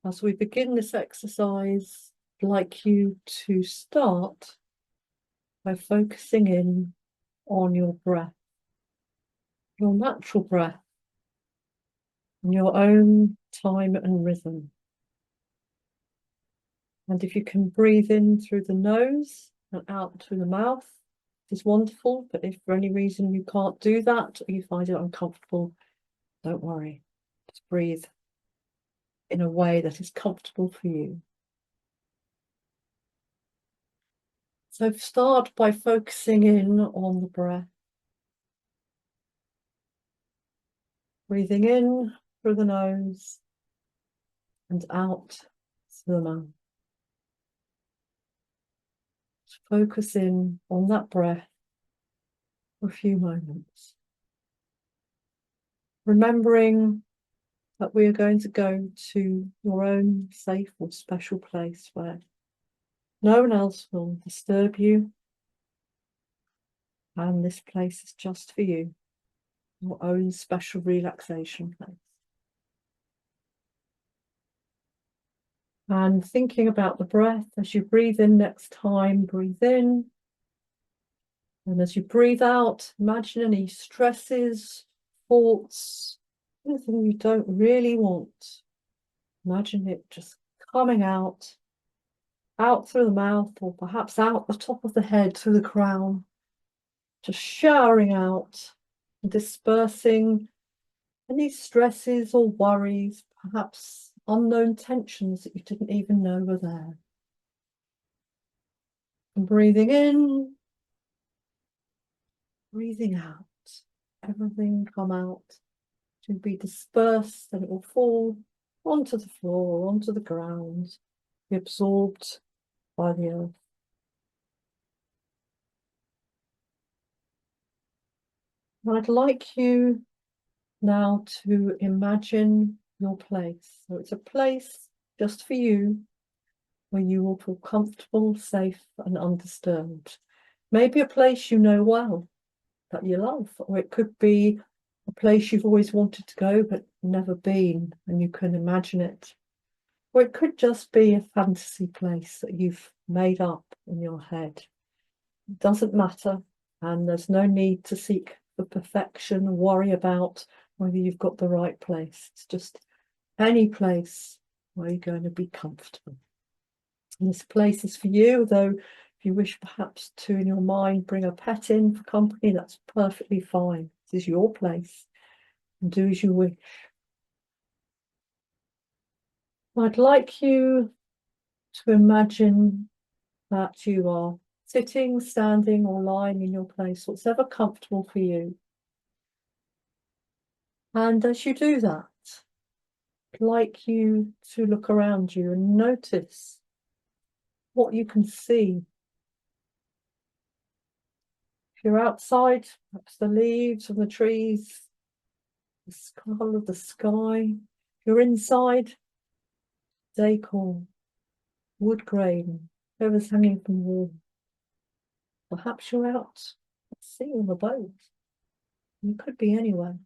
As we begin this exercise, I'd like you to start by focusing in on your breath, your natural breath, in your own time and rhythm. And if you can breathe in through the nose and out through the mouth, it's wonderful. But if for any reason you can't do that or you find it uncomfortable, don't worry. Just breathe in a way that is comfortable for you. So start by focusing in on the breath. Breathing in through the nose and out through the mouth. Just focus in on that breath for a few moments. Remembering that we are going to go to your own safe or special place where no one else will disturb you. And this place is just for you, your own special relaxation place. And thinking about the breath, as you breathe in next time, breathe in. And as you breathe out, imagine any stresses, thoughts, anything you don't really want. Imagine it just coming out through the mouth, or perhaps out the top of the head through the crown, just showering out, dispersing any stresses or worries, perhaps unknown tensions that you didn't even know were there. And breathing in, breathing out, everything come out to be dispersed, and it will fall onto the floor, onto the ground, be absorbed by the earth. And I'd like you now to imagine your place. So it's a place just for you where you will feel comfortable, safe, and undisturbed. Maybe a place you know well, that you love, or it could be a place you've always wanted to go but never been, and you can imagine it. Or it could just be a fantasy place that you've made up in your head. It doesn't matter, and there's no need to seek for perfection or worry about whether you've got the right place. It's just any place where you're going to be comfortable. And this place is for you, though if you wish perhaps to, in your mind, bring a pet in for company, that's perfectly fine. This is your place, and do as you wish. I'd like you to imagine that you are sitting, standing, or lying in your place, whatever comfortable for you. And as you do that, I'd like you to look around you and notice what you can see. If you're outside, perhaps the leaves on the trees, the colour of the sky. If you're inside, decor, wood grain, whatever's hanging from the wall. Perhaps you're out at sea on the boat. You could be anywhere.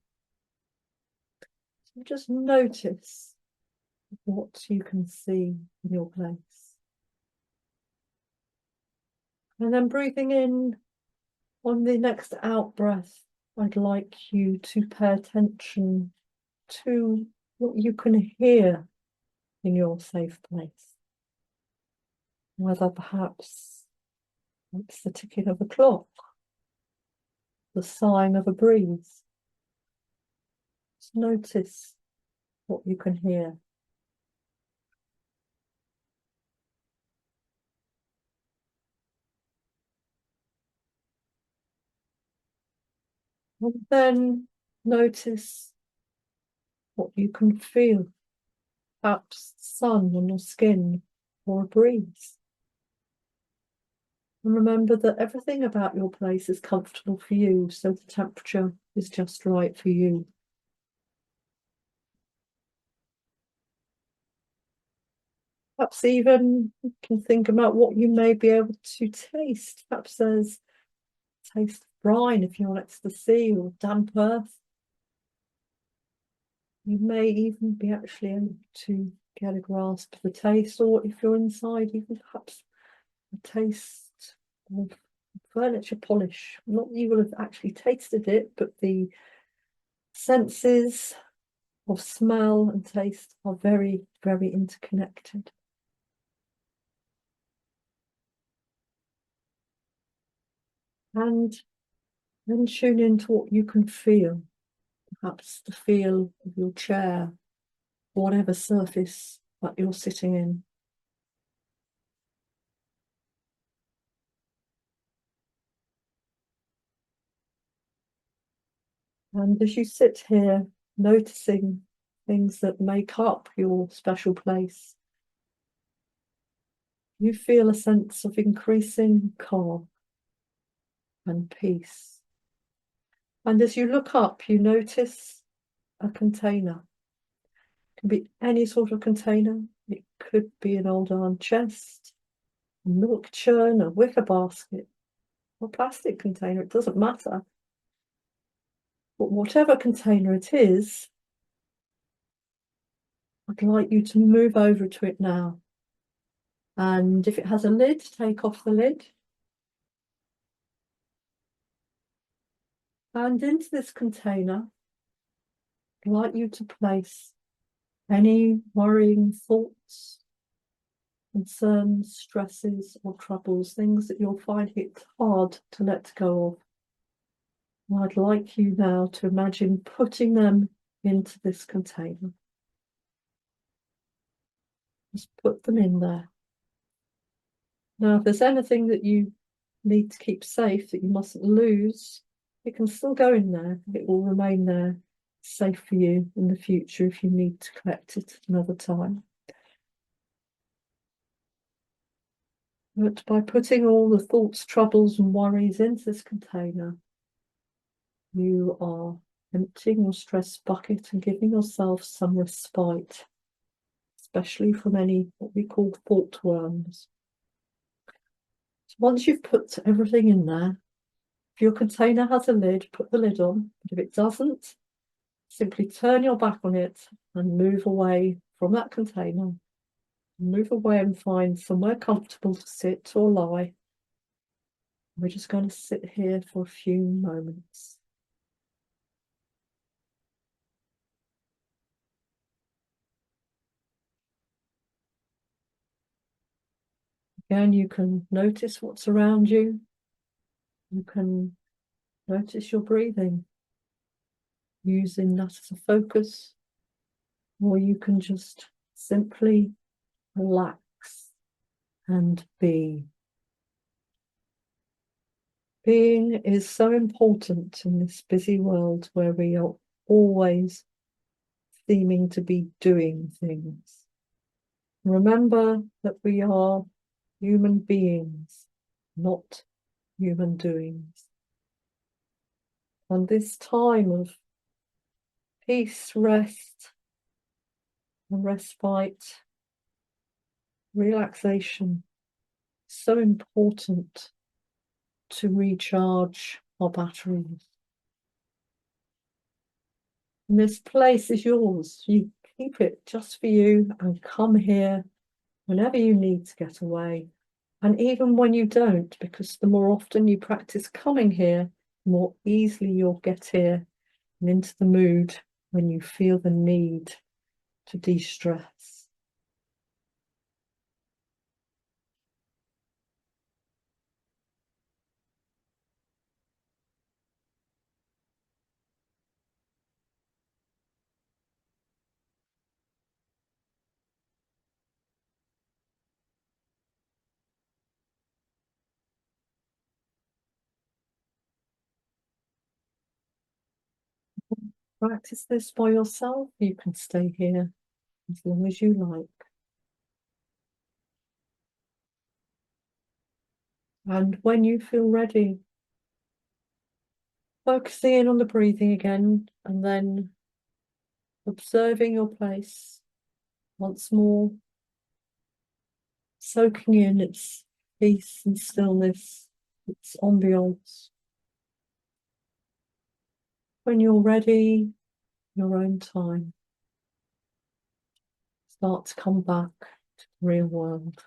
So just notice what you can see in your place. And then breathing in on the next out breath, I'd like you to pay attention to what you can hear in your safe place. Whether perhaps it's the ticking of a clock, the sighing of a breeze. Just notice what you can hear. And then notice what you can feel. Perhaps sun on your skin or a breeze. And remember that everything about your place is comfortable for you, so the temperature is just right for you. Perhaps even you can think about what you may be able to taste. Perhaps there's a taste of brine if you're next to the sea, or damp earth. You may even be actually able to get a grasp of the taste, or if you're inside, even perhaps a taste of furniture polish. Not that you will have actually tasted it, but the senses of smell and taste are very, very interconnected. And then tune into what you can feel, perhaps the feel of your chair, whatever surface that you're sitting in. And as you sit here, noticing things that make up your special place, you feel a sense of increasing calm and peace. And as you look up, you notice a container. It can be any sort of container. It could be an old iron chest, a milk churn, a wicker basket, or a plastic container. It doesn't matter. But whatever container it is, I'd like you to move over to it now. And if it has a lid, take off the lid. And into this container, I'd like you to place any worrying thoughts, concerns, stresses, or troubles, things that you'll find it hard to let go of. And I'd like you now to imagine putting them into this container. Just put them in there. Now, if there's anything that you need to keep safe that you mustn't lose, it can still go in there. It will remain there, safe for you in the future if you need to collect it another time. But by putting all the thoughts, troubles, and worries into this container, you are emptying your stress bucket and giving yourself some respite, especially from any what we call thought worms. So once you've put everything in there, if your container has a lid, put the lid on. But if it doesn't, simply turn your back on it and move away from that container. Move away and find somewhere comfortable to sit or lie. We're just going to sit here for a few moments. Again, you can notice what's around you. You can notice your breathing, using that as a focus, or you can just simply relax and be. Being is so important in this busy world where we are always seeming to be doing things. Remember that we are human beings, not human doings. And this time of peace, rest, and respite, relaxation, so important to recharge our batteries. And this place is yours. You keep it just for you and come here whenever you need to get away. And even when you don't, because the more often you practice coming here, the more easily you'll get here and into the mood when you feel the need to de-stress. Practice this by yourself. You can stay here as long as you like. And when you feel ready, focusing in on the breathing again, and then observing your place once more, soaking in its peace and stillness, its ambience. When you're ready, your own time, start to come back to the real world.